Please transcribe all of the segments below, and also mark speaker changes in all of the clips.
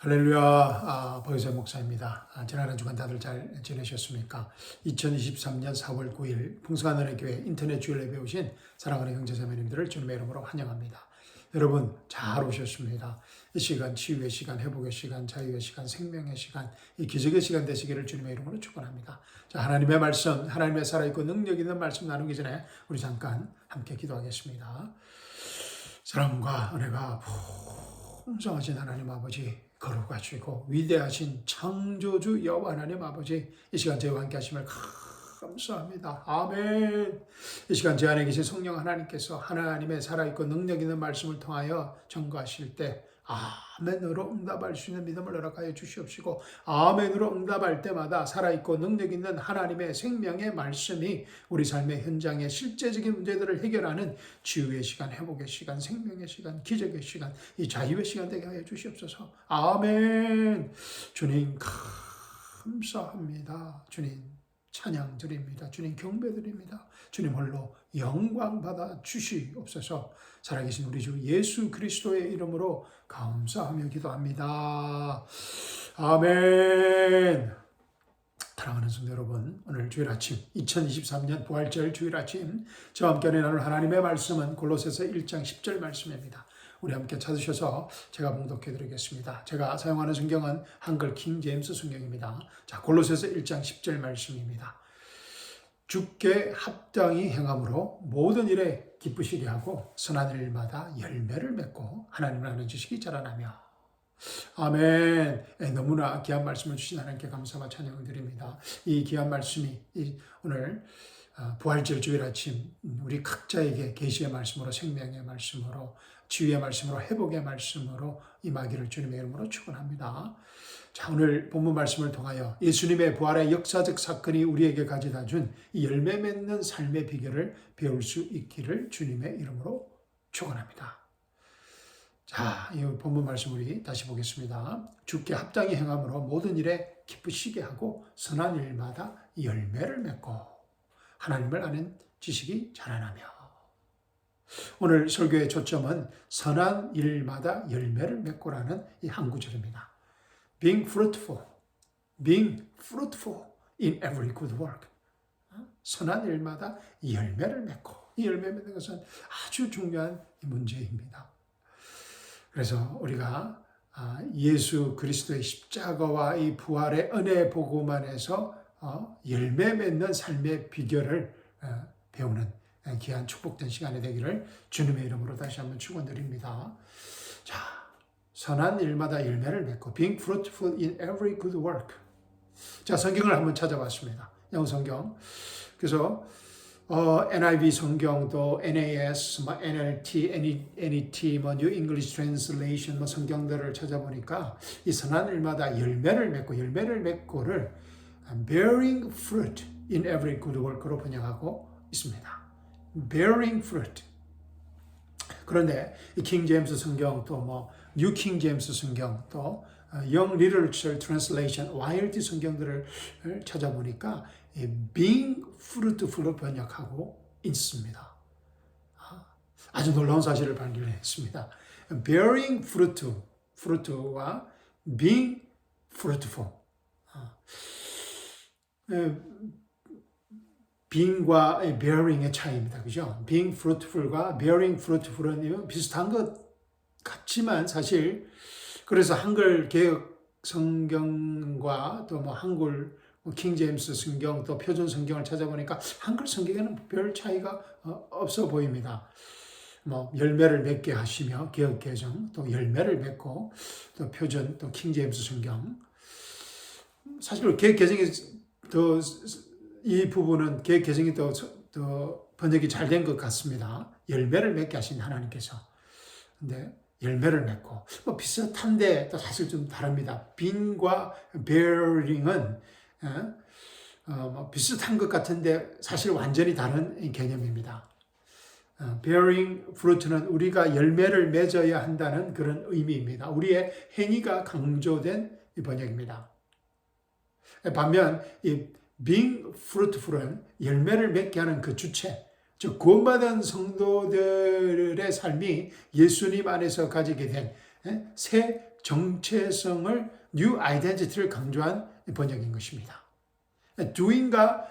Speaker 1: 할렐루야, 박유세 목사입니다. 지난 한 주간 다들 잘 지내셨습니까? 2023년 4월 9일 풍성한 은혜 교회 인터넷 주일 예배 오신 사랑하는 형제자매님들을 주님의 이름으로 환영합니다. 여러분 잘 오셨습니다. 이 시간 치유의 시간, 회복의 시간, 자유의 시간, 생명의 시간, 이 기적의 시간 되시기를 주님의 이름으로 축원합니다. 자, 하나님의 말씀, 하나님의 살아있고 능력 있는 말씀 나누기 전에 우리 잠깐 함께 기도하겠습니다. 사랑과 은혜가 풍성하신 하나님 아버지, 거룩하시고 위대하신 창조주 여호와 하나님 아버지, 이 시간 저희와 함께 하심을 감사합니다. 아멘. 이 시간 제 안에 계신 성령 하나님께서 하나님의 살아있고 능력 있는 말씀을 통하여 전거하실 때 아멘으로 응답할 수 있는 믿음을 허락하여 주시옵시고, 아멘으로 응답할 때마다 살아있고 능력 있는 하나님의 생명의 말씀이 우리 삶의 현장의 실제적인 문제들을 해결하는 치유의 시간, 회복의 시간, 생명의 시간, 기적의 시간, 이 자유의 시간 되게 하여 주시옵소서. 아멘. 주님 감사합니다. 주님 찬양 드립니다. 주님 경배 드립니다. 주님 홀로 영광 받아 주시옵소서. 살아계신 우리 주 예수 그리스도의 이름으로 감사하며 기도합니다. 아멘. 사랑하는 성도 여러분, 오늘 주일 아침 2023년 부활절 주일 아침 저와 함께 나눌 하나님의 말씀은 골로새서 1장 10절 말씀입니다. 우리 함께 찾으셔서 제가 봉독해 드리겠습니다. 제가 사용하는 성경은 한글 킹 제임스 성경입니다. 자, 골로새서 1장 10절 말씀입니다. 주께 합당히 행함으로 모든 일에 기쁘시게 하고 선한 일마다 열매를 맺고 하나님을 아는 지식이 자라나며. 아멘. 너무나 귀한 말씀을 주신 하나님께 감사와 찬양을 드립니다. 이 귀한 말씀이 오늘 부활절 주일 아침 우리 각자에게 계시의 말씀으로, 생명의 말씀으로, 치유의 말씀으로, 회복의 말씀으로 임하기를 주님의 이름으로 축원합니다. 자, 오늘 본문 말씀을 통하여 예수님의 부활의 역사적 사건이 우리에게 가져다 준 이 열매 맺는 삶의 비결을 배울 수 있기를 주님의 이름으로 축원합니다. 자, 이 본문 말씀 우리 다시 보겠습니다. 주께 합당히 행함으로 모든 일에 기쁘시게 하고 선한 일마다 열매를 맺고 하나님을 아는 지식이 자라나며. 오늘 설교의 초점은 선한 일마다 열매를 맺고라는 이 한 구절입니다. Being fruitful in every good work. 선한 일마다 열매를 맺고, 이 열매 맺는 것은 아주 중요한 문제입니다. 그래서 우리가 예수 그리스도의 십자가와 이 부활의 은혜 복음안에서 열매 맺는 삶의 비결을 배우는 귀한 축복된 시간이 되기를 주님의 이름으로 다시 한번 축원드립니다. 자, 선한 일마다 열매를 맺고 being fruitful in every good work. 자, 성경을 한번 찾아봤습니다. 영어 성경. 그래서 NIV 성경도 NAS, NLT, NET, New English Translation 성경들을 찾아보니까 이 선한 일마다 열매를 맺고를 bearing fruit in every good work로 번역하고 있습니다. bearing fruit. 그런데 이 킹 제임스 성경 또 뉴 킹 제임스 성경 또 Young Literature Translation, YLT 성경들을 찾아보니까 being fruitful로 번역하고 있습니다. 아주 놀라운 사실을 발견했습니다. bearing fruit와 being fruitful. being과 bearing의 차이입니다. 그죠? being fruitful과 bearing fruitful은 비슷한 것 같지만 사실, 그래서 한글 개역 성경과 또 한글 킹 제임스 성경 또 표준 성경을 찾아보니까 한글 성경에는 별 차이가 없어 보입니다. 열매를 맺게 하시며 개역 개정 또 열매를 맺고 또 표준 또 킹 제임스 성경. 사실 개역 개정이 더 이 부분은 개역 개정이 더 번역이 잘 된 것 같습니다. 열매를 맺게 하신 하나님께서. 근데 열매를 맺고 비슷한데 또 사실 좀 다릅니다. being과 bearing은 비슷한 것 같은데 사실 완전히 다른 개념입니다. bearing fruit는 우리가 열매를 맺어야 한다는 그런 의미입니다. 우리의 행위가 강조된 이 번역입니다. 반면 이 being fruitful은 열매를 맺게 하는 그 주체, 즉 구원받은 성도들의 삶이 예수님 안에서 가지게 된 새 정체성을 new identity를 강조한 번역인 것입니다. doing과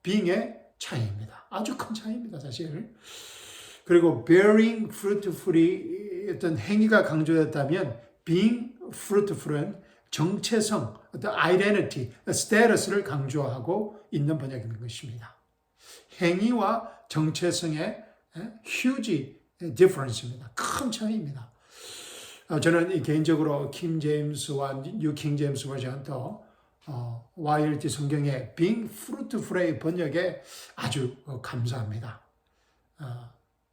Speaker 1: being의 차이입니다. 아주 큰 차이입니다, 사실. 그리고 bearing fruitful이 어떤 행위가 강조됐다면 being fruitful은 정체성, 어떤 identity, status를 강조하고 있는 번역인 것입니다. 행위와 정체성의 huge difference입니다. 큰 차이입니다. 저는 개인적으로 킹 제임스와 뉴 킹 제임스 버전 또 YLT 성경의 being fruitful의 번역에 아주 감사합니다.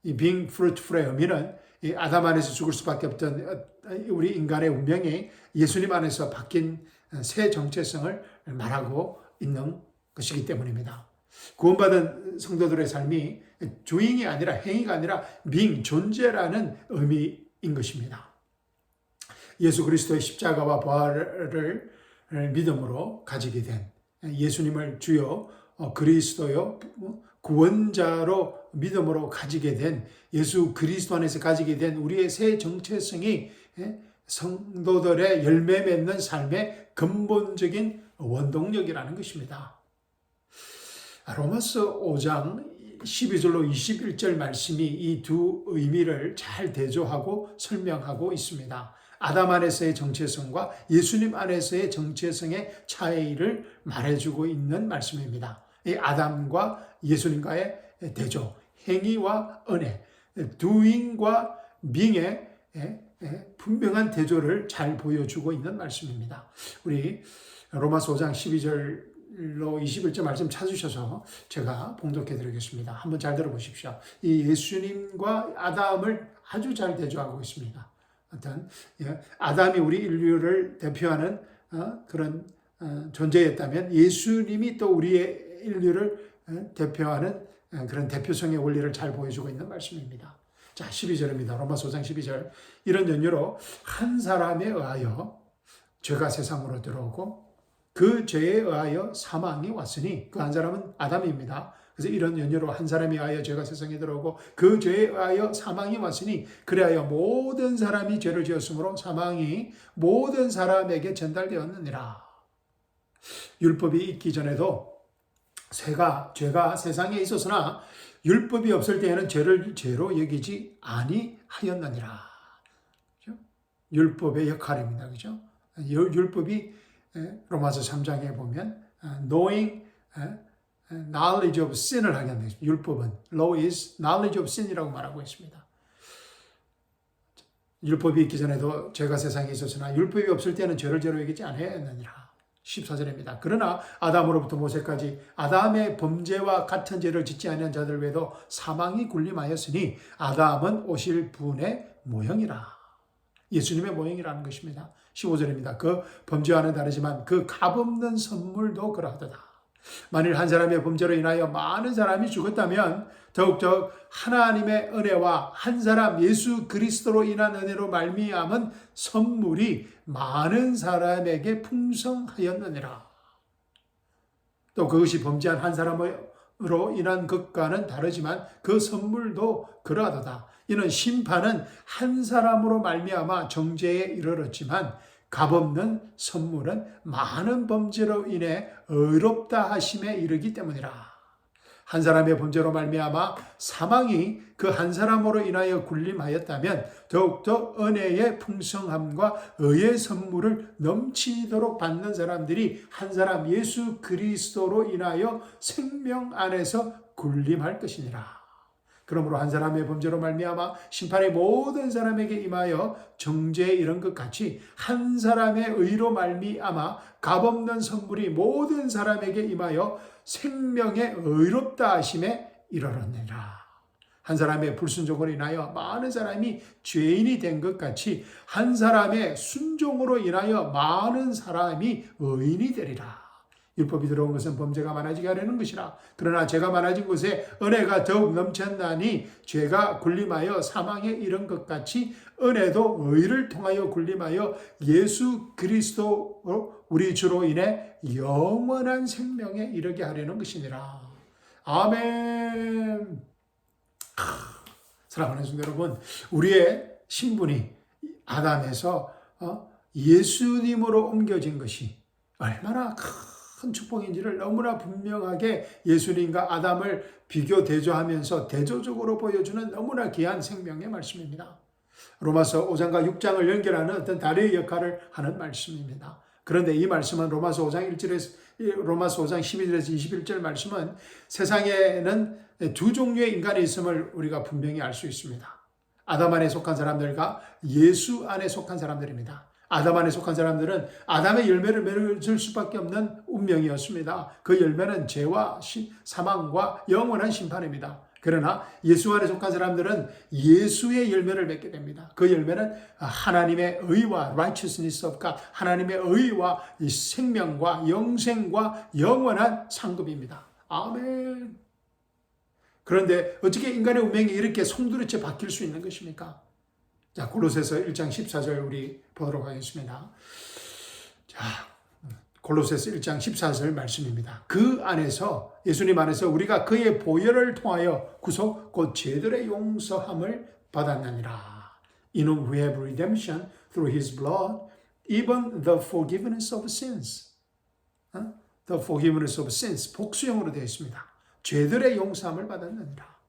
Speaker 1: 이 being fruitful의 의미는 이 아담 안에서 죽을 수밖에 없던 우리 인간의 운명이 예수님 안에서 바뀐 새 정체성을 말하고 있는 것이기 때문입니다. 구원받은 성도들의 삶이 doing이 아니라 행위가 아니라 being, 존재라는 의미인 것입니다. 예수 그리스도의 십자가와 부활을 믿음으로 가지게 된 예수님을 주요 그리스도요 구원자로 믿음으로 가지게 된 예수 그리스도 안에서 가지게 된 우리의 새 정체성이 성도들의 열매 맺는 삶의 근본적인 원동력이라는 것입니다. 로마서 5장 12절로 21절 말씀이 이 두 의미를 잘 대조하고 설명하고 있습니다. 아담 안에서의 정체성과 예수님 안에서의 정체성의 차이를 말해주고 있는 말씀입니다. 이 아담과 예수님과의 대조, 행위와 은혜, doing과 being의 분명한 대조를 잘 보여주고 있는 말씀입니다. 우리 로마서 5장 12절로 21절 말씀 찾으셔서 제가 봉독해 드리겠습니다. 한번 잘 들어보십시오. 이 예수님과 아담을 아주 잘 대조하고 있습니다. 어떤 아담이 우리 인류를 대표하는 그런 존재였다면 예수님이 또 우리의 인류를 대표하는 그런 대표성의 원리를 잘 보여주고 있는 말씀입니다. 자, 12절입니다. 로마서 5장 12절. 이런 연유로 한 사람에 의하여 죄가 세상으로 들어오고 그 죄에 의하여 사망이 왔으니 그 한 사람은 아담입니다. 그래서 이런 연유로 한 사람에 의하여 죄가 세상에 들어오고 그 죄에 의하여 사망이 왔으니 그래야 모든 사람이 죄를 지었으므로 사망이 모든 사람에게 전달되었느니라. 율법이 있기 전에도 죄가 세상에 있었으나 율법이 없을 때에는 죄를 죄로 여기지 아니하였느니라. 그렇죠? 율법의 역할입니다. 그렇죠? 율법이 로마서 3장에 보면 knowing knowledge of sin을 하게 합니다. 율법은 law is knowledge of sin이라고 말하고 있습니다. 율법이 있기 전에도 죄가 세상에 있었으나 율법이 없을 때는 죄를 죄로 여기지 아니하였느니라. 14절입니다. 그러나 아담으로부터 모세까지 아담의 범죄와 같은 죄를 짓지 아니한 자들 외에도 사망이 군림하였으니 아담은 오실 분의 모형이라. 예수님의 모형이라는 것입니다. 15절입니다. 그 범죄와는 다르지만 그 값없는 선물도 그러하도다. 만일 한 사람의 범죄로 인하여 많은 사람이 죽었다면 더욱더 하나님의 은혜와 한 사람 예수 그리스도로 인한 은혜로 말미암은 선물이 많은 사람에게 풍성하였느니라. 또 그것이 범죄한 한 사람으로 인한 것과는 다르지만 그 선물도 그러하도다. 이는 심판은 한 사람으로 말미암아 정죄에 이르렀지만 값없는 선물은 많은 범죄로 인해 의롭다 하심에 이르기 때문이라. 한 사람의 범죄로 말미암아 사망이 그 한 사람으로 인하여 군림하였다면 더욱더 은혜의 풍성함과 의의 선물을 넘치도록 받는 사람들이 한 사람 예수 그리스도로 인하여 생명 안에서 군림할 것이니라. 그러므로 한 사람의 범죄로 말미암아 심판이 모든 사람에게 임하여 정죄에 이른 것 같이 한 사람의 의로 말미암아 값없는 선물이 모든 사람에게 임하여 생명의 의롭다 하심에 이르렀느니라. 한 사람의 불순종으로 인하여 많은 사람이 죄인이 된 것 같이 한 사람의 순종으로 인하여 많은 사람이 의인이 되리라. 율법이 들어온 것은 범죄가 많아지게 하려는 것이라. 그러나 죄가 많아진 곳에 은혜가 더욱 넘쳤나니 죄가 군림하여 사망에 이른 것 같이 은혜도 의를 통하여 군림하여 예수 그리스도 우리 주로 인해 영원한 생명에 이르게 하려는 것이니라. 아멘. 사랑하는 성도 여러분, 우리의 신분이 아담에서 예수님으로 옮겨진 것이 얼마나 큰 축복인지를 너무나 분명하게 예수님과 아담을 비교 대조하면서 대조적으로 보여주는 너무나 귀한 생명의 말씀입니다. 로마서 5장과 6장을 연결하는 어떤 다리의 역할을 하는 말씀입니다. 그런데 이 말씀은 로마서 5장 11절에서 21절 말씀은 세상에는 두 종류의 인간이 있음을 우리가 분명히 알 수 있습니다. 아담 안에 속한 사람들과 예수 안에 속한 사람들입니다. 아담 안에 속한 사람들은 아담의 열매를 맺을 수밖에 없는 운명이었습니다. 그 열매는 죄와 사망과 영원한 심판입니다. 그러나 예수 안에 속한 사람들은 예수의 열매를 맺게 됩니다. 그 열매는 하나님의 의와 righteousness of God, 하나님의 의와 생명과 영생과 영원한 상급입니다. 아멘. 그런데 어떻게 인간의 운명이 이렇게 송두리째 바뀔 수 있는 것입니까? 자, 골로새서 1장 14절 우리 보도록 하겠습니다. 자, 골로새서 1장 14절 말씀입니다. 그 안에서, 예수님 안에서 우리가 그의 보혈을 통하여 구속 곧 죄들의 용서함을 받았느니라. In whom we have redemption through his blood, even the forgiveness of sins. The forgiveness of sins. 복수형으로 되어 있습니다. 죄들의 용서함을 받았느니라.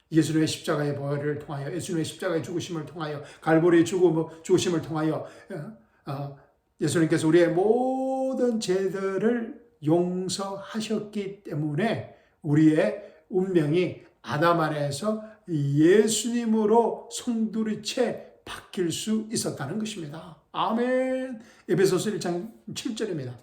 Speaker 1: 예수님의 십자가의 보혈을 통하여, 예수님의 십자가의 죽으심을 통하여, 갈보리의 죽으심을 통하여 예수님께서 우리의 모든 죄들을 용서하셨기 때문에 우리의 운명이 아담 안에서 예수님으로 송두리째 바뀔 수 있었다는 것입니다. 아멘. 에베소서 1장 7절입니다.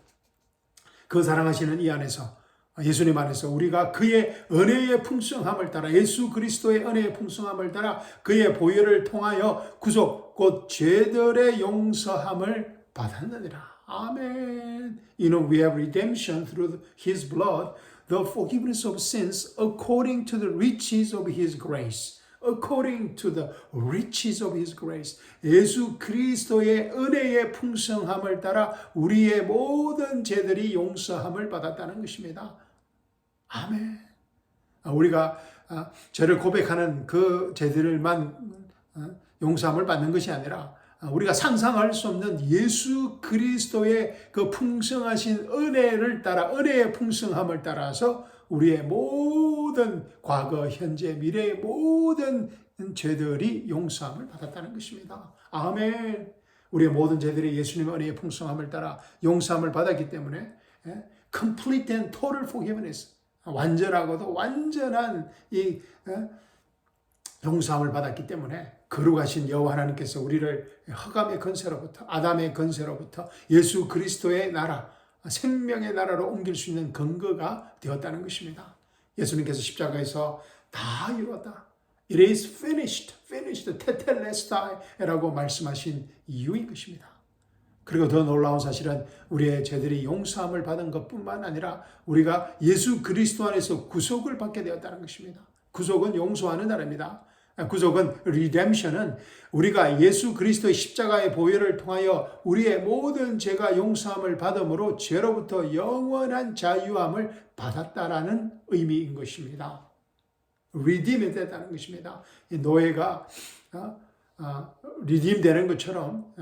Speaker 1: 그 사랑하시는 이 안에서, 예수님 안에서 우리가 그의 은혜의 풍성함을 따라, 예수 그리스도의 은혜의 풍성함을 따라 그의 보혈을 통하여 구속 곧 죄들의 용서함을 받았느니라. 아멘. In whom we have redemption through his blood, the forgiveness of sins according to the riches of his grace. According to the riches of his grace. 예수 그리스도의 은혜의 풍성함을 따라 우리의 모든 죄들이 용서함을 받았다는 것입니다. 아멘. 우리가 죄를 고백하는 그 죄들만 용서함을 받는 것이 아니라 우리가 상상할 수 없는 예수 그리스도의 그 풍성하신 은혜를 따라, 은혜의 풍성함을 따라서 우리의 모든 과거, 현재, 미래의 모든 죄들이 용서함을 받았다는 것입니다. 아멘. 우리의 모든 죄들이 예수님의 은혜의 풍성함을 따라 용서함을 받았기 때문에 complete and total forgiveness, 완전하고도 완전한 이 용서함을 받았기 때문에 거룩하신 여호와 하나님께서 우리를 흑암의 권세로부터, 아담의 권세로부터 예수 그리스도의 나라, 생명의 나라로 옮길 수 있는 근거가 되었다는 것입니다. 예수님께서 십자가에서 다 이루었다. It is finished, 테텔레스타이라고 말씀하신 이유인 것입니다. 그리고 더 놀라운 사실은 우리의 죄들이 용서함을 받은 것뿐만 아니라 우리가 예수 그리스도 안에서 구속을 받게 되었다는 것입니다. 구속은 용서하는 나라입니다. 구속은, redemption은 우리가 예수 그리스도의 십자가의 보혈을 통하여 우리의 모든 죄가 용서함을 받음으로 죄로부터 영원한 자유함을 받았다라는 의미인 것입니다. redeem 됐다는 것입니다. 이 노예가 redeem 되는 것처럼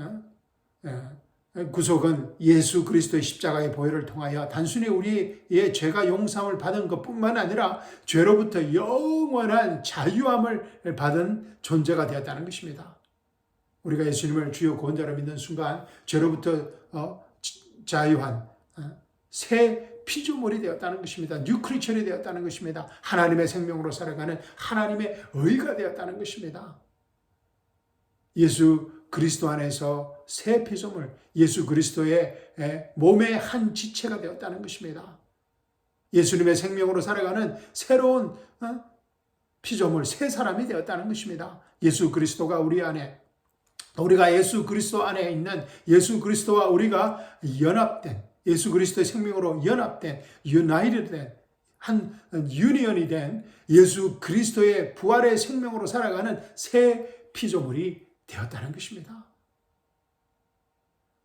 Speaker 1: 구속은 예수 그리스도의 십자가의 보혈을 통하여 단순히 우리의 죄가 용서함을 받은 것뿐만 아니라 죄로부터 영원한 자유함을 받은 존재가 되었다는 것입니다. 우리가 예수님을 주요 구원자로 믿는 순간 죄로부터 자유한 새 피조물이 되었다는 것입니다. 뉴 크리처리 되었다는 것입니다. 하나님의 생명으로 살아가는 하나님의 의가 되었다는 것입니다. 예수 그리스도 안에서 새 피조물, 예수 그리스도의 몸의 한 지체가 되었다는 것입니다. 예수님의 생명으로 살아가는 새로운 피조물, 새 사람이 되었다는 것입니다. 예수 그리스도가 우리 안에, 우리가 예수 그리스도 안에 있는 예수 그리스도와 우리가 연합된, 예수 그리스도의 생명으로 연합된, united 된, 한 유니언이 된 예수 그리스도의 부활의 생명으로 살아가는 새 피조물이 되었다는 것입니다.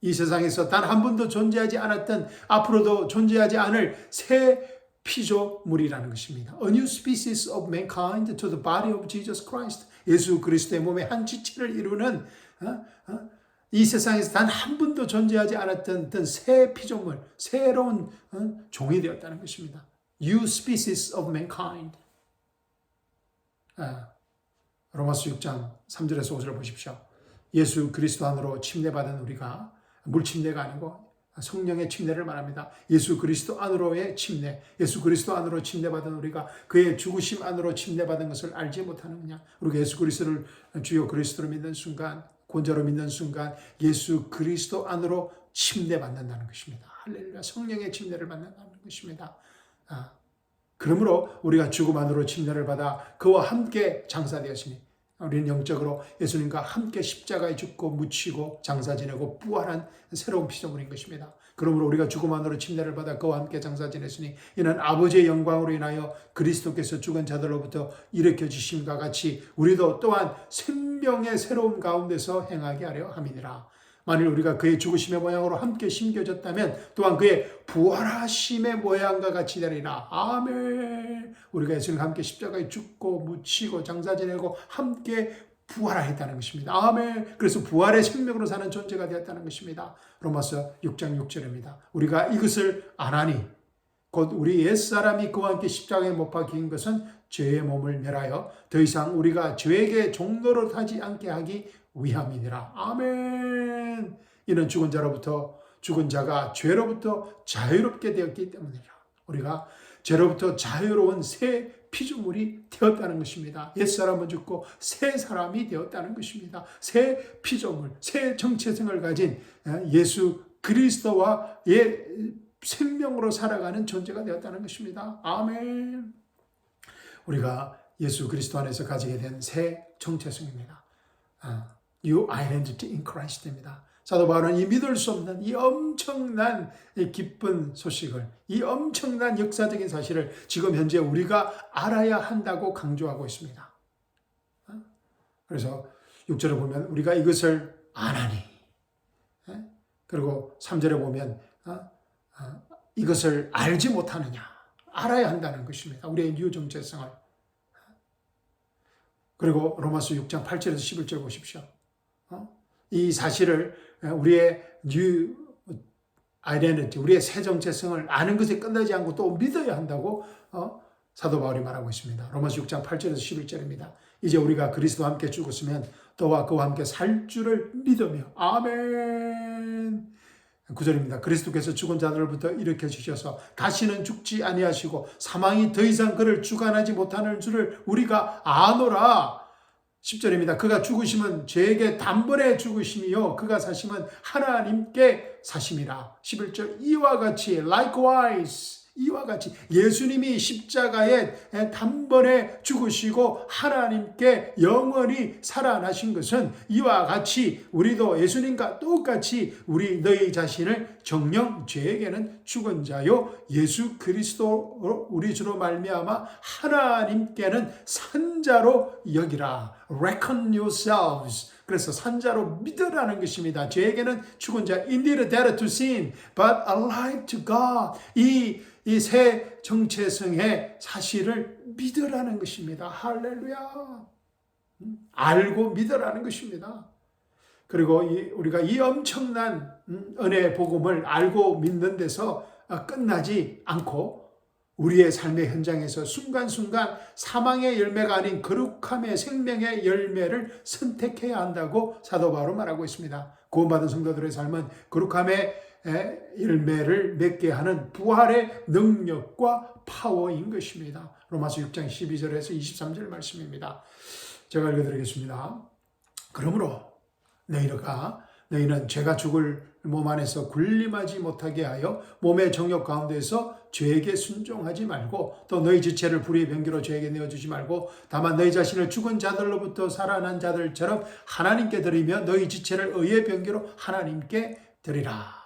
Speaker 1: 이 세상에서 단 한 번도 존재하지 않았던, 앞으로도 존재하지 않을 새 피조물이라는 것입니다. A new species of mankind to the body of Jesus Christ. 예수 그리스도의 몸의 한 지체를 이루는 이 세상에서 단 한 번도 존재하지 않았던 어떤 새 피조물, 새로운 종이 되었다는 것입니다. New species of mankind. 로마서 6장 3절에서 5절을 보십시오. 예수 그리스도 안으로 침례받은 우리가 물침례가 아니고 성령의 침례를 말합니다. 예수 그리스도 안으로의 침례, 예수 그리스도 안으로 침례받은 우리가 그의 죽으심 안으로 침례받은 것을 알지 못하느냐. 우리가 예수 그리스도를 주요 그리스도로 믿는 순간, 구원자로 믿는 순간 예수 그리스도 안으로 침례받는다는 것입니다. 할렐루야. 성령의 침례를 받는다는 것입니다. 그러므로 우리가 죽음 안으로 침례를 받아 그와 함께 장사되었으니 우리는 영적으로 예수님과 함께 십자가에 죽고 묻히고 장사 지내고 부활한 새로운 피조물인 것입니다. 그러므로 우리가 죽음 안으로 침례를 받아 그와 함께 장사 지냈으니 이는 아버지의 영광으로 인하여 그리스도께서 죽은 자들로부터 일으켜 주심과 같이 우리도 또한 생명의 새로운 가운데서 행하게 하려 함이니라. 만일 우리가 그의 죽으심의 모양으로 함께 심겨졌다면 또한 그의 부활하심의 모양과 같이 되리라. 아멘. 우리가 예수님과 함께 십자가에 죽고 묻히고 장사 지내고 함께 부활하였다는 것입니다. 아멘. 그래서 부활의 생명으로 사는 존재가 되었다는 것입니다. 로마서 6장 6절입니다. 우리가 이것을 아나니 곧 우리 옛사람이 그와 함께 십자가에 못 박힌 것은 죄의 몸을 멸하여 더 이상 우리가 죄에게 종노릇 하지 않게 하기 위함이니라. 아멘. 이는 죽은 자가 죄로부터 자유롭게 되었기 때문이라. 우리가 죄로부터 자유로운 새 피조물이 되었다는 것입니다. 옛사람은 죽고 새 사람이 되었다는 것입니다. 새 피조물, 새 정체성을 가진 예수 그리스도와의 생명으로 살아가는 존재가 되었다는 것입니다. 아멘. 우리가 예수 그리스도 안에서 가지게 된 새 정체성입니다. New identity in Christ입니다. 사도 바울은 이 믿을 수 없는 이 엄청난 기쁜 소식을, 이 엄청난 역사적인 사실을 지금 현재 우리가 알아야 한다고 강조하고 있습니다. 그래서 6절에 보면 우리가 이것을 아나니, 그리고 3절에 보면 이것을 알지 못하느냐, 알아야 한다는 것입니다. 우리의 뉴 정체성을. 그리고 로마서 6장 8절에서 11절 보십시오. 이 사실을 우리의 뉴 아이덴티티, 우리의 새 정체성을 아는 것에 끝나지 않고 또 믿어야 한다고 사도 바울이 말하고 있습니다. 로마서 6장 8절에서 11절입니다. 이제 우리가 그리스도와 함께 죽었으면 또한 그와 함께 살 줄을 믿으며 아멘. 9절입니다. 그리스도께서 죽은 자들로부터 일으켜 주셔서 다시는 죽지 아니하시고 사망이 더 이상 그를 주관하지 못하는 줄을 우리가 아노라. 10절입니다. 그가 죽으심은 죄에게 단번에 죽으심이요 그가 사심은 하나님께 사심이라. 11절 이와 같이 likewise 이와 같이 예수님이 십자가에 단번에 죽으시고 하나님께 영원히 살아나신 것은 이와 같이 우리도 예수님과 똑같이 너희 자신을 정녕 죄에게는 죽은 자요 예수 그리스도 우리 주로 말미암아 하나님께는 산자로 여기라. Reckon yourselves. 그래서 산자로 믿으라는 것입니다. 죄에게는 죽은 자, indeed dead to sin, but alive to God. 이 새 정체성의 사실을 믿으라는 것입니다. 할렐루야. 알고 믿으라는 것입니다. 그리고 우리가 이 엄청난 은혜의 복음을 알고 믿는 데서 끝나지 않고 우리의 삶의 현장에서 순간순간 사망의 열매가 아닌 거룩함의 생명의 열매를 선택해야 한다고 사도 바울은 말하고 있습니다. 구원받은 성도들의 삶은 거룩함의 열매를 맺게 하는 부활의 능력과 파워인 것입니다. 로마서 6장 12절에서 23절 말씀입니다. 제가 읽어드리겠습니다. 그러므로 너희는 죄가 죽을 몸 안에서 군림하지 못하게 하여 몸의 정욕 가운데서 죄에게 순종하지 말고 또 너희 지체를 불의의 병기로 죄에게 내어주지 말고 다만 너희 자신을 죽은 자들로부터 살아난 자들처럼 하나님께 드리며 너희 지체를 의의 병기로 하나님께 드리라.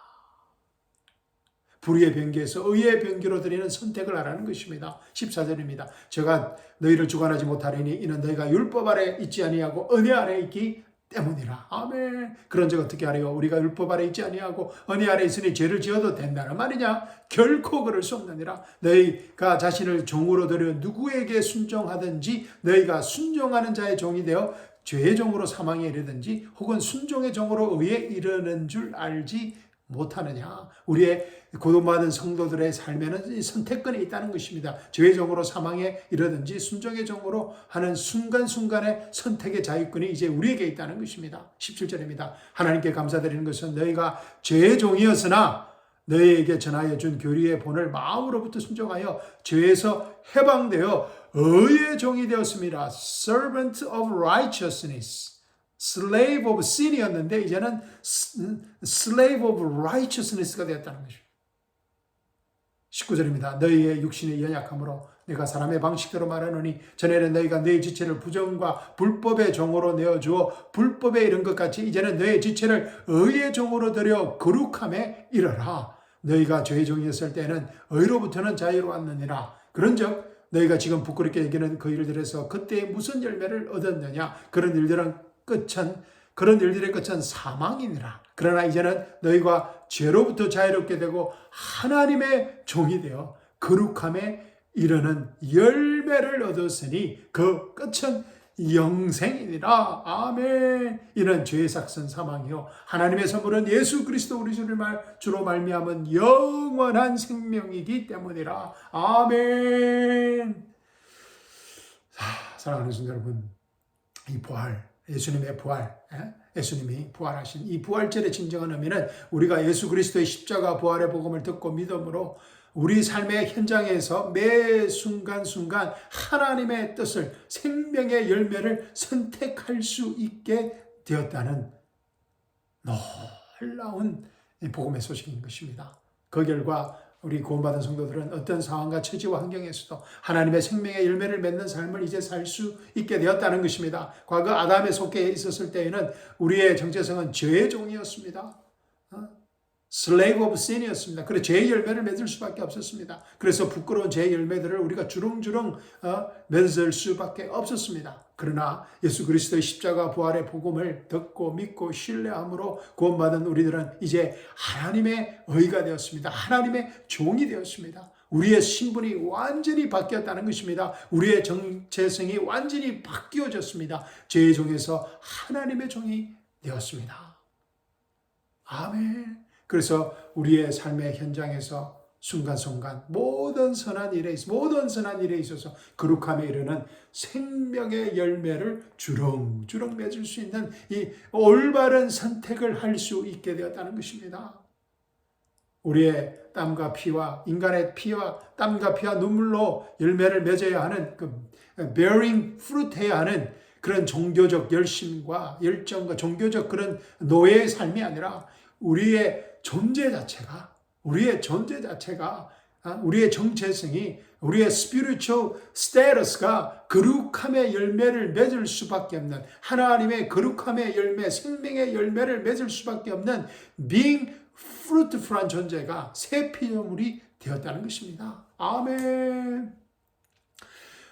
Speaker 1: 불의의 병기에서 의의 병기로 드리는 선택을 하라는 것입니다. 14절입니다. 제가 너희를 주관하지 못하리니 이는 너희가 율법 아래 있지 아니하고 은혜 아래 있기 때문이라. 아멘. 그런 적 어떻게 하래요? 우리가 율법 아래 있지 아니하고 은혜 아래 있으니 죄를 지어도 된다는 말이냐? 결코 그럴 수 없느니라. 너희가 자신을 종으로 들여 누구에게 순종하든지 너희가 순종하는 자의 종이 되어 죄의 종으로 사망에 이르든지 혹은 순종의 종으로 의에 이르는 줄 알지 못하느냐. 우리의 구원받은 성도들의 삶에는 선택권이 있다는 것입니다. 죄의 종으로 사망에 이르든지 순종의 종으로 하는 순간순간의 선택의 자유권이 이제 우리에게 있다는 것입니다. 17절입니다. 하나님께 감사드리는 것은 너희가 죄의 종이었으나 너희에게 전하여 준 교리의 본을 마음으로부터 순종하여 죄에서 해방되어 의의 종이 되었습니다. Servant of righteousness. Slave of sin이었는데 이제는 Slave of righteousness가 되었다는 것입니다. 19절입니다. 너희의 육신의 연약함으로 내가 사람의 방식대로 말하노니 전에는 너희가 너희 지체를 부정과 불법의 종으로 내어주어 불법에 이른 것 같이 이제는 너희 지체를 의의 종으로 들여 거룩함에 이르라. 너희가 죄의 종이었을 때는 의로부터는 자유로웠느니라. 그런즉 너희가 지금 부끄럽게 여기는 그 일들에서 그때 무슨 열매를 얻었느냐. 그런 일들의 끝은 사망이니라. 그러나 이제는 너희가 죄로부터 자유롭게 되고 하나님의 종이 되어 거룩함에 이르는 열매를 얻었으니 그 끝은 영생이니라. 아멘. 이는 죄의 삭은 사망이요 하나님의 선물은 예수 그리스도 우리 주로 말미암은 영원한 생명이기 때문이라. 아멘. 사랑하는 성도 여러분, 이 부활, 예수님의 부활, 예수님이 부활하신 이 부활절의 진정한 의미는 우리가 예수 그리스도의 십자가 부활의 복음을 듣고 믿음으로 우리 삶의 현장에서 매 순간순간 하나님의 뜻을, 생명의 열매를 선택할 수 있게 되었다는 놀라운 복음의 소식인 것입니다. 그 결과 우리 구원받은 성도들은 어떤 상황과 처지와 환경에서도 하나님의 생명의 열매를 맺는 삶을 이제 살 수 있게 되었다는 것입니다. 과거 아담에 속해 있었을 때에는 우리의 정체성은 죄의 종이었습니다. Slave of sin이었습니다. 그래서 죄의 열매를 맺을 수밖에 없었습니다. 그래서 부끄러운 죄의 열매들을 우리가 주렁주렁 맺을 수밖에 없었습니다. 그러나 예수 그리스도의 십자가 부활의 복음을 듣고 믿고 신뢰함으로 구원받은 우리들은 이제 하나님의 의가 되었습니다. 하나님의 종이 되었습니다. 우리의 신분이 완전히 바뀌었다는 것입니다. 우리의 정체성이 완전히 바뀌어졌습니다. 죄의 종에서 하나님의 종이 되었습니다. 아멘. 그래서 우리의 삶의 현장에서 순간순간 모든 선한 일에 있어서 거룩함에 이르는 생명의 열매를 주렁주렁 맺을 수 있는 이 올바른 선택을 할 수 있게 되었다는 것입니다. 우리의 땀과 피와 인간의 피와 땀과 피와 눈물로 열매를 맺어야 하는 bearing fruit 해야 하는 그런 종교적 열심과 열정과 종교적 그런 노예의 삶이 아니라 우리의 존재 자체가 우리의 정체성이 우리의 spiritual status가 거룩함의 열매를 맺을 수밖에 없는 하나님의 거룩함의 열매, 생명의 열매를 맺을 수밖에 없는 being fruitful한 존재가 새 피조물이 되었다는 것입니다. 아멘.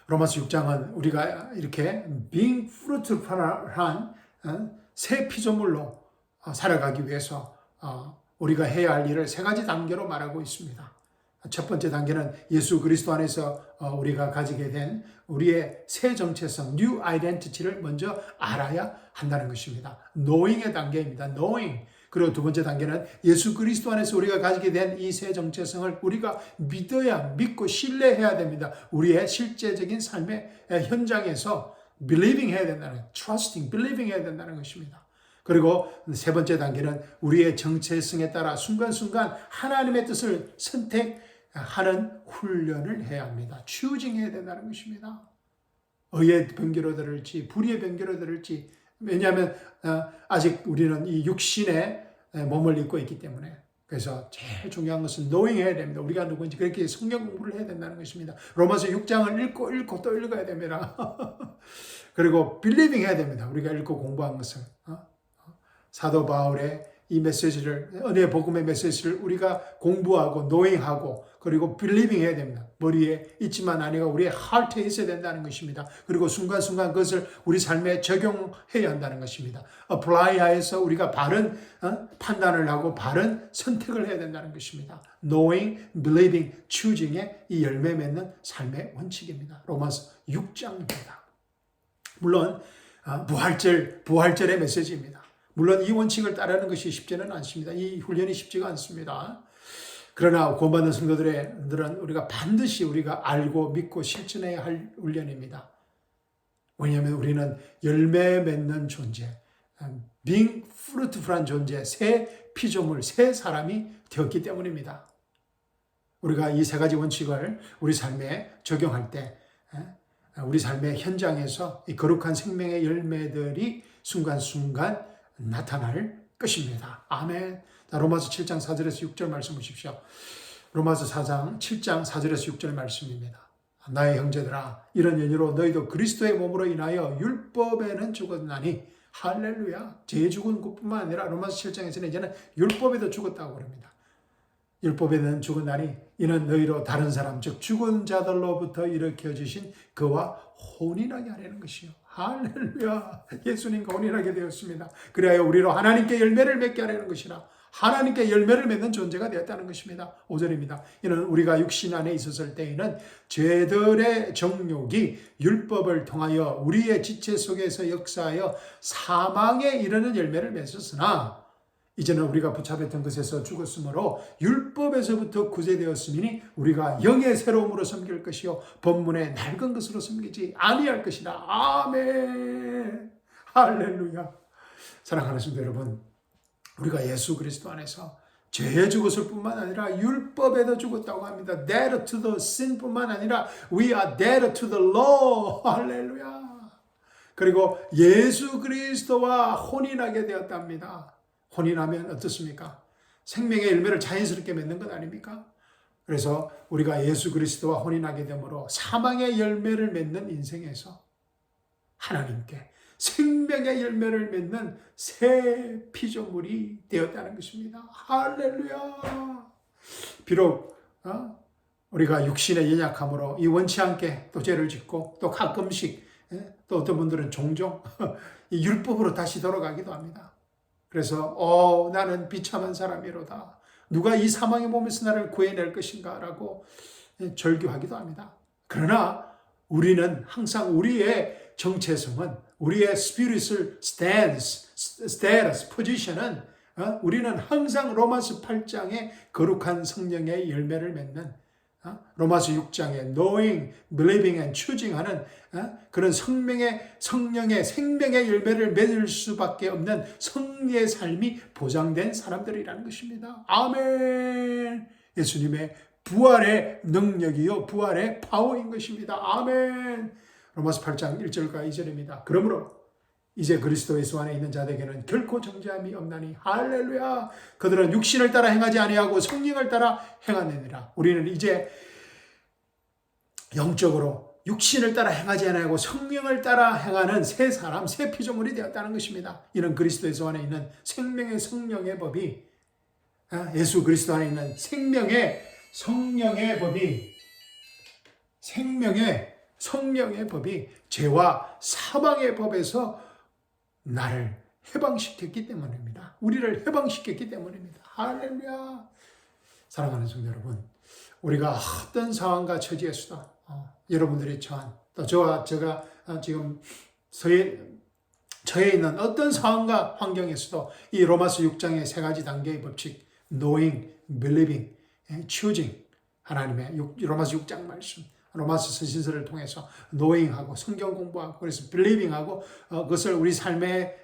Speaker 1: 로마서 6장은 우리가 이렇게 being fruitful한 새 피조물로 살아가기 위해서 우리가 해야 할 일을 세 가지 단계로 말하고 있습니다. 첫 번째 단계는 예수 그리스도 안에서 우리가 가지게 된 우리의 새 정체성, new identity를 먼저 알아야 한다는 것입니다. knowing의 단계입니다. knowing. 그리고 두 번째 단계는 예수 그리스도 안에서 우리가 가지게 된 이 새 정체성을 우리가 믿고 신뢰해야 됩니다. 우리의 실제적인 삶의 현장에서 believing 해야 된다는, trusting, believing 해야 된다는 것입니다. 그리고 세 번째 단계는 우리의 정체성에 따라 순간순간 하나님의 뜻을 선택하는 훈련을 해야 합니다. choosing 해야 된다는 것입니다. 의의 변개로 들을지 불의의 변개로 들을지. 왜냐하면 아직 우리는 이 육신의 몸을 입고 있기 때문에. 그래서 제일 중요한 것은 knowing 해야 됩니다. 우리가 누구인지 그렇게 성경 공부를 해야 된다는 것입니다. 로마서 6장을 읽고 또 읽어야 됩니다. 그리고 believing 해야 됩니다. 우리가 읽고 공부한 것을. 사도 바울의 이 메시지를, 은혜의 복음의 메시지를 우리가 공부하고 knowing하고 그리고 believing 해야 됩니다. 머리에 있지만 아니라 우리의 heart에 있어야 된다는 것입니다. 그리고 순간순간 그것을 우리 삶에 적용해야 한다는 것입니다. apply 하여서 우리가 바른 판단을 하고 바른 선택을 해야 된다는 것입니다. knowing, believing, choosing의 이 열매 맺는 삶의 원칙입니다. 로마서 6장입니다. 물론 부활절의 메시지입니다. 물론 이 원칙을 따르는 것이 쉽지는 않습니다. 이 훈련이 쉽지가 않습니다. 그러나 구원받는 성도들은 우리가 반드시 우리가 알고 믿고 실천해야 할 훈련입니다. 왜냐하면 우리는 열매 맺는 존재, being fruitful한 존재, 새 피조물, 새 사람이 되었기 때문입니다. 우리가 이 세 가지 원칙을 우리 삶에 적용할 때 우리 삶의 현장에서 이 거룩한 생명의 열매들이 순간순간 나타날 것입니다. 아멘. 로마서 7장 4절에서 6절 말씀 보십시오. 로마서 4장 7장 4절에서 6절 말씀입니다. 나의 형제들아, 이런 연유로 너희도 그리스도의 몸으로 인하여 율법에는 죽었나니, 할렐루야. 죄 죽은 것뿐만 아니라 로마서 7장에서는 이제는 율법에도 죽었다고 그럽니다. 율법에는 죽었나니 이는 너희로 다른 사람 즉 죽은 자들로부터 일으켜 주신 그와 혼인하게 하려는 것이요. 할렐루야. 예수님과 혼인하게 되었습니다. 그래야 우리로 하나님께 열매를 맺게 하려는 것이라. 하나님께 열매를 맺는 존재가 되었다는 것입니다. 5절입니다. 이는 우리가 육신 안에 있었을 때에는 죄들의 정욕이 율법을 통하여 우리의 지체 속에서 역사하여 사망에 이르는 열매를 맺었으나 이제는 우리가 붙잡혔던 것에서 죽었으므로 율법에서부터 구제되었으니 우리가 영의 새로움으로 섬길 것이요 본문의 낡은 것으로 섬기지 아니할 것이다. 아멘. 할렐루야. 사랑하는 성도 여러분, 우리가 예수 그리스도 안에서 죄에 죽었을 뿐만 아니라 율법에도 죽었다고 합니다. Dead to the sin 뿐만 아니라 we are dead to the law. 할렐루야. 그리고 예수 그리스도와 혼인하게 되었답니다. 혼인하면 어떻습니까? 생명의 열매를 자연스럽게 맺는 것 아닙니까? 그래서 우리가 예수 그리스도와 혼인하게 되므로 사망의 열매를 맺는 인생에서 하나님께 생명의 열매를 맺는 새 피조물이 되었다는 것입니다. 할렐루야. 비록 우리가 육신의 연약함으로 이 원치 않게 또 죄를 짓고 또 가끔씩 또 어떤 분들은 종종 이 율법으로 다시 돌아가기도 합니다. 그래서 나는 비참한 사람이로다. 누가 이 사망의 몸에서 나를 구해낼 것인가 라고 절규하기도 합니다. 그러나 우리는 항상 우리의 정체성은 우리의 spiritual status, position은 우리는 항상 로마서 8장의 거룩한 성령의 열매를 맺는 로마서 6장에 knowing, believing and choosing 하는 그런 성령의 생명의 열매를 맺을 수밖에 없는 성리의 삶이 보장된 사람들이라는 것입니다. 아멘. 예수님의 부활의 능력이요 부활의 파워인 것입니다. 아멘. 로마서 8장 1절과 2절입니다. 그러므로 이제 그리스도 예수 안에 있는 자들에게는 결코 정죄함이 없나니 할렐루야. 그들은 육신을 따라 행하지 아니하고 성령을 따라 행하느니라. 우리는 이제 영적으로 육신을 따라 행하지 아니하고 성령을 따라 행하는 새 사람, 새 피조물이 되었다는 것입니다. 이는 그리스도 예수 안에 있는 생명의 성령의 법이 예수 그리스도 안에 있는 생명의 성령의 법이 성령의 법이 죄와 사망의 법에서 나를 해방시켰기 때문입니다. 우리를 해방시켰기 때문입니다. 할렐루야. 사랑하는 성도 여러분, 우리가 어떤 상황과 처지에서도 여러분들이 처한 또 제가 지금 처해 있는 어떤 상황과 환경에서도 이 로마서 6장의 세 가지 단계의 법칙 knowing, believing, choosing 하나님의 로마서 6장 말씀 로마서 서신서를 통해서 knowing하고 성경 공부하고 그래서 believing하고 그것을 우리 삶에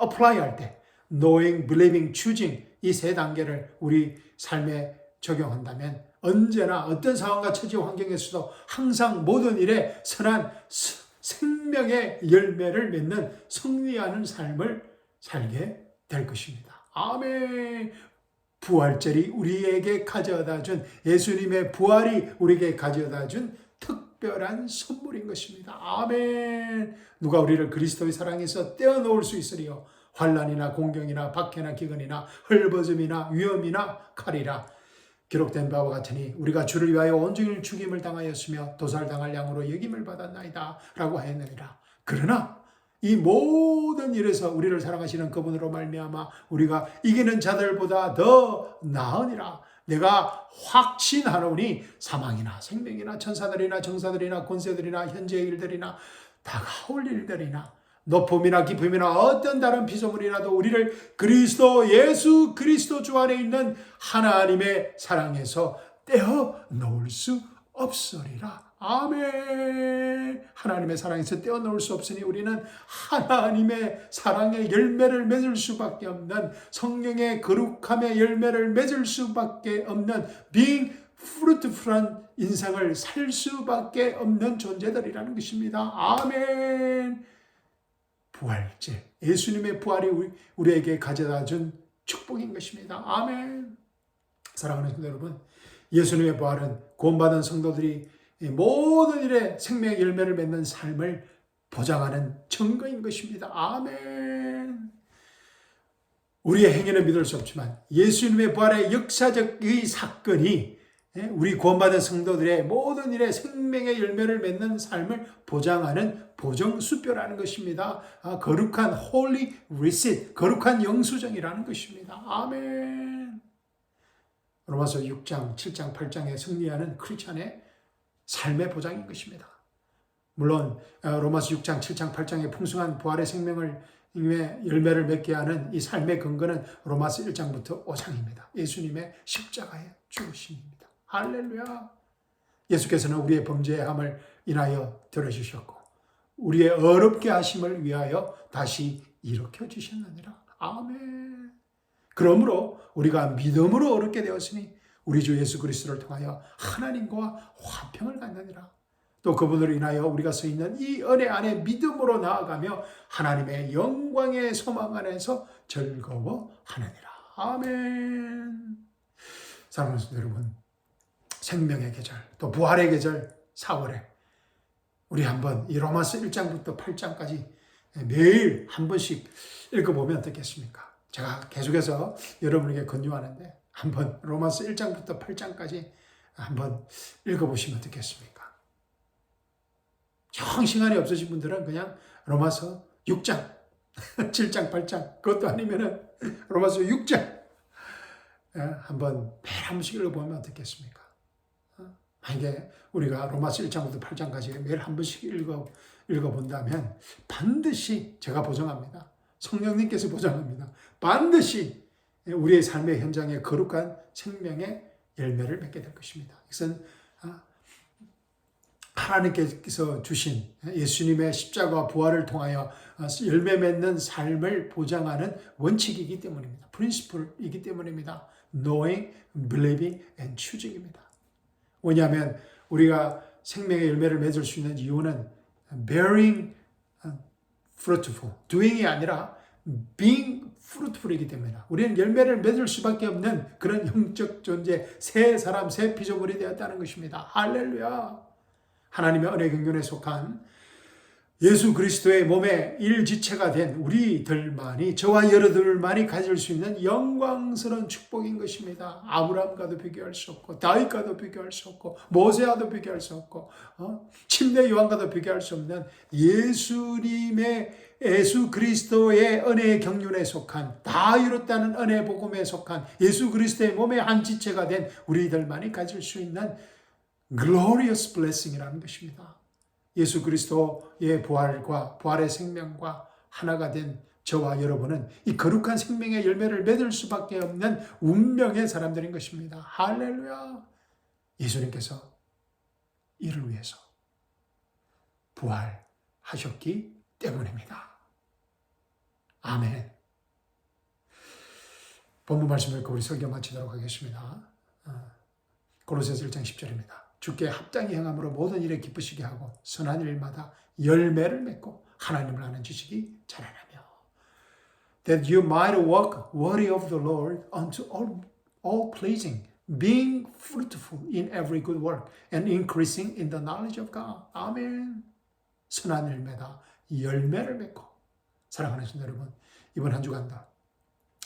Speaker 1: apply할 때 knowing, believing, choosing 이 세 단계를 우리 삶에 적용한다면 언제나 어떤 상황과 처지와 환경에서도 항상 모든 일에 선한 생명의 열매를 맺는 승리하는 삶을 살게 될 것입니다. 아멘. 부활절이 우리에게 가져다 준 예수님의 부활이 우리에게 가져다 준 특별한 선물인 것입니다. 아멘. 누가 우리를 그리스도의 사랑에서 떼어놓을 수 있으리요. 환난이나 공경이나 박해나 기근이나 헐벗음이나 위험이나 칼이라. 기록된 바와 같으니 우리가 주를 위하여 온종일 죽임을 당하였으며 도살당할 양으로 여김을 받았나이다 라고 하였느니라. 그러나 이 모든 일에서 우리를 사랑하시는 그분으로 말미암아 우리가 이기는 자들보다 더 나으니라. 내가 확신하노니 사망이나 생명이나 천사들이나 정사들이나 권세들이나 현재의 일들이나 다가올 일들이나 높음이나 깊음이나 어떤 다른 피조물이라도 우리를 그리스도 예수 그리스도 주 안에 있는 하나님의 사랑에서 떼어 놓을 수 없으리라. 아멘. 하나님의 사랑에서 떼어 놓을 수 없으니 우리는 하나님의 사랑의 열매를 맺을 수밖에 없는, 성령의 거룩함의 열매를 맺을 수밖에 없는 being fruitful한 인생을 살 수밖에 없는 존재들이라는 것입니다. 아멘. 부활제, 예수님의 부활이 우리에게 가져다 준 축복인 것입니다. 아멘. 사랑하는 성도 여러분, 예수님의 부활은 구원받은 성도들이 모든 일에 생명의 열매를 맺는 삶을 보장하는 증거인 것입니다. 아멘. 우리의 행위는 믿을 수 없지만 예수님의 부활의 역사적 이 사건이 우리 구원받은 성도들의 모든 일에 생명의 열매를 맺는 삶을 보장하는 보정수표라는 것입니다. 거룩한 holy receipt, 거룩한 영수증이라는 것입니다. 아멘. 로마서 6장, 7장, 8장에 승리하는 크리스찬의 삶의 보장인 것입니다. 물론 로마서 6장, 7장, 8장의 풍성한 부활의 생명을 열매를 맺게 하는 이 삶의 근거는 로마서 1장부터 5장입니다. 예수님의 십자가의 죽으심입니다. 할렐루야. 예수께서는 우리의 범죄함을 인하여 들어주셨고 우리의 어렵게 하심을 위하여 다시 일으켜 주셨느니라. 아멘. 그러므로 우리가 믿음으로 얻게 되었으니 우리 주 예수 그리스도를 통하여 하나님과 화평을 갖느니라. 또 그분으로 인하여 우리가 서 있는 이 은혜 안에 믿음으로 나아가며 하나님의 영광의 소망 안에서 즐거워하느니라. 아멘. 사랑하는 성도 여러분, 생명의 계절, 또 부활의 계절 4월에 우리 한번 이 로마서 1장부터 8장까지 매일 한 번씩 읽어보면 어떻겠습니까? 제가 계속해서 여러분에게 권유하는데 한번 로마서 1장부터 8장까지 한번 읽어보시면 어떻겠습니까? 정 시간이 없으신 분들은 그냥 로마서 6장, 7장, 8장, 그것도 아니면은 로마서 6장 한번 매일 한 번씩 읽어보면 어떻겠습니까? 만약에 우리가 로마서 1장부터 8장까지 매일 한 번씩 읽어본다면 반드시 제가 보장합니다. 성령님께서 보장합니다. 반드시 우리의 삶의 현장에 거룩한 생명의 열매를 맺게 될 것입니다. 이것은 하나님께서 주신 예수님의 십자가와 부활을 통하여 열매 맺는 삶을 보장하는 원칙이기 때문입니다. 프린시플이기 때문입니다. Knowing, believing and choosing입니다. 왜냐하면 우리가 생명의 열매를 맺을 수 있는 이유는 bearing fruitful, doing이 아니라 being fruitful이기 때문이다. 우리는 열매를 맺을 수밖에 없는 그런 영적 존재, 새 사람, 새 피조물이 되었다는 것입니다. 할렐루야. 하나님의 은혜 경륜에 속한 예수 그리스도의 몸의 일지체가 된 우리들만이, 저와 여러분들만이 가질 수 있는 영광스러운 축복인 것입니다. 아브라함과도 비교할 수 없고, 다윗과도 비교할 수 없고, 모세와도 비교할 수 없고, 침례 요한과도 비교할 수 없는 예수 그리스도의 은혜의 경륜에 속한, 다 이뤘다는 은혜 복음에 속한 예수 그리스도의 몸의 한 지체가 된 우리들만이 가질 수 있는 glorious blessing이라는 것입니다. 예수 그리스도의 부활과 부활의 생명과 하나가 된 저와 여러분은 이 거룩한 생명의 열매를 맺을 수밖에 없는 운명의 사람들인 것입니다. 할렐루야. 예수님께서 이를 위해서 부활하셨기 때문입니다. 아멘. 본문 말씀을 읽고 우리 설교 마치도록 하겠습니다. 골로새서 1장 10절입니다. 주께 합당히 행함으로 모든 일에 기쁘시게 하고 선한 일마다 열매를 맺고 하나님을 아는 지식이 자라나며 that you might walk worthy of the Lord unto all pleasing, being fruitful in every good work and increasing in the knowledge of God. 아멘. 선한 일마다 열매를 맺고. 사랑하는 성도 여러분, 이번 한 주간도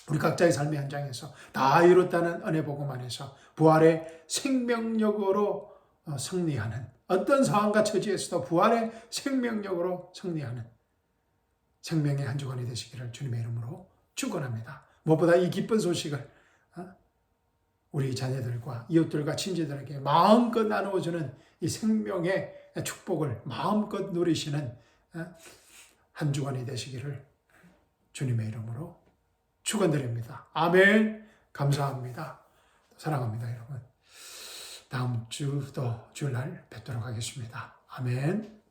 Speaker 1: 우리 각자의 삶의 현장에서 다 이뤘다는 은혜 복음 안에서 부활의 생명력으로 승리하는, 어떤 상황과 처지에서도 부활의 생명력으로 승리하는 생명의 한 주간이 되시기를 주님의 이름으로 축원합니다. 무엇보다 이 기쁜 소식을 우리 자녀들과 이웃들과 친지들에게 마음껏 나누어주는 이 생명의 축복을 마음껏 누리시는 한 주간이 되시기를 주님의 이름으로 축원드립니다. 아멘. 감사합니다. 사랑합니다, 여러분. 다음 주도 주일날 뵙도록 하겠습니다. 아멘.